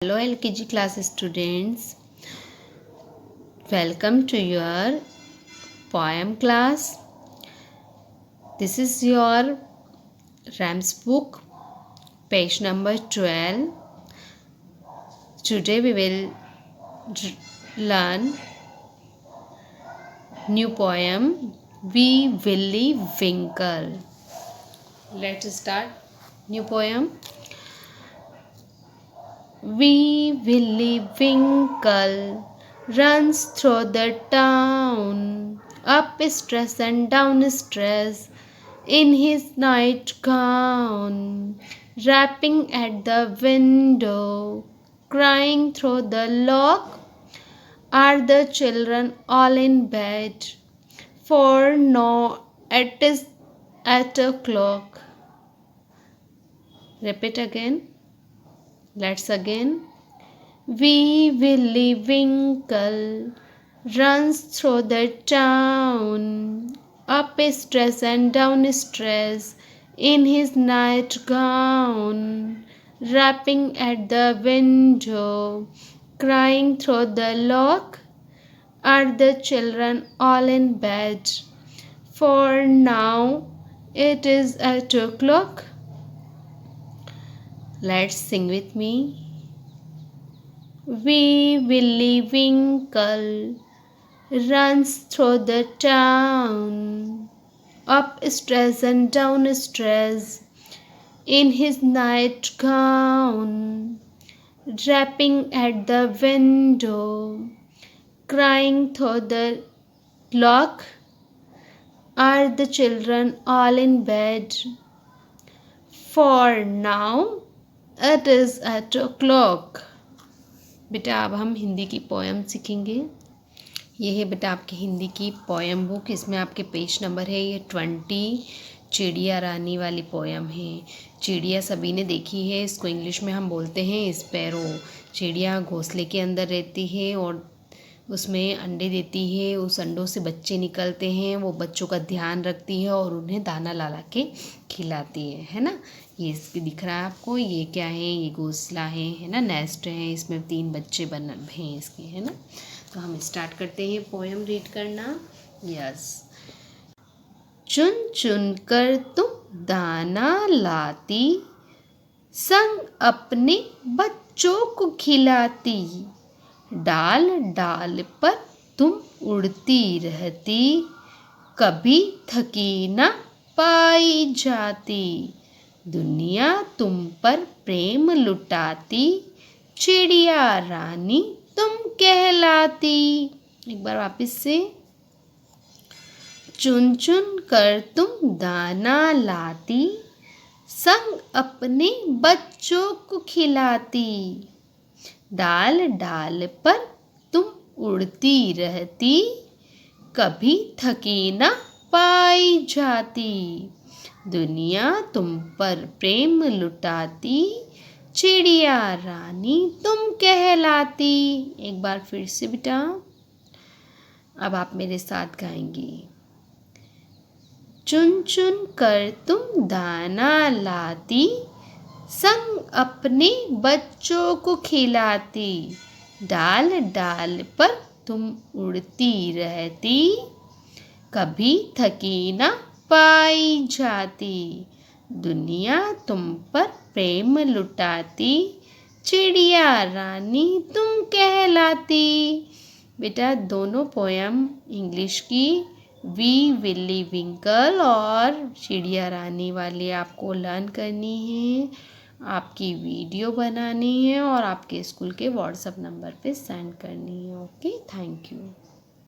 Hello LKG class students, welcome to your poem class. This is your Rams book, page number 12. Today we will learn new poem, Wee Willie Winkle. Let's start new poem. Wee Willie Winkle runs through the town, up stress and down stress, in his nightgown, rapping at the window, crying through the lock. Are the children all in bed? For no, it is 8 o'clock. Repeat again. Let's again. Wee Willie Winkle runs through the town, up stress and down stress, in his nightgown, rapping at the window, crying through the lock. Are the children all in bed? For now it is 8 o'clock. Let's sing with me. Wee Willie Winkle runs through the town, up stress and down stress, in his nightgown, rapping at the window, crying through the lock. Are the children all in bed? For now it is 8 o'clock. बेटा अब हम हिंदी की poem सीखेंगे। ये है बेटा आपकी हिंदी की पोएम बुक। इसमें आपके पेज नंबर है ये 20। चिड़िया रानी वाली पोएम है। चिड़िया सभी ने देखी है। इसको इंग्लिश में हम बोलते हैं स्पैरो। चिड़िया घोंसले के अंदर रहती है और उसमें अंडे देती है। उस अंडों से बच्चे निकलते हैं। वो बच्चों का ध्यान रखती है और उन्हें दाना ला के खिलाती है ना। ये इसके दिख रहा है आपको। ये क्या है? ये घोंसला है ना, नेस्ट है। इसमें 3 बच्चे बन हैं इसके, है ना। तो हम स्टार्ट करते हैं पोएम रीड करना। यस। चुन चुन कर तुम दाना लाती, संग अपने बच्चों को खिलाती, डाल डाल पर तुम उड़ती रहती, कभी थकी न पाई जाती, दुनिया तुम पर प्रेम लुटाती, चिड़िया रानी तुम कहलाती। एक बार वापस से। चुन चुन कर तुम दाना लाती, संग अपने बच्चों को खिलाती, डाल डाल पर तुम उड़ती रहती, कभी थकी न पाई जाती, दुनिया तुम पर प्रेम लुटाती, चिड़िया रानी तुम कहलाती। एक बार फिर से बेटा। अब आप मेरे साथ गाएंगे। चुन चुन कर तुम दाना लाती, संग अपने बच्चों को खिलाती, डाल डाल पर तुम उड़ती रहती, कभी थकी न पाई जाती, दुनिया तुम पर प्रेम लुटाती, चिड़िया रानी तुम कहलाती। बेटा दोनों पोएम इंग्लिश की वी विली विंकल और चिड़िया रानी वाली आपको लर्न करनी है, आपकी वीडियो बनानी है और आपके स्कूल के व्हाट्सएप नंबर पे सेंड करनी है। Okay, thank you.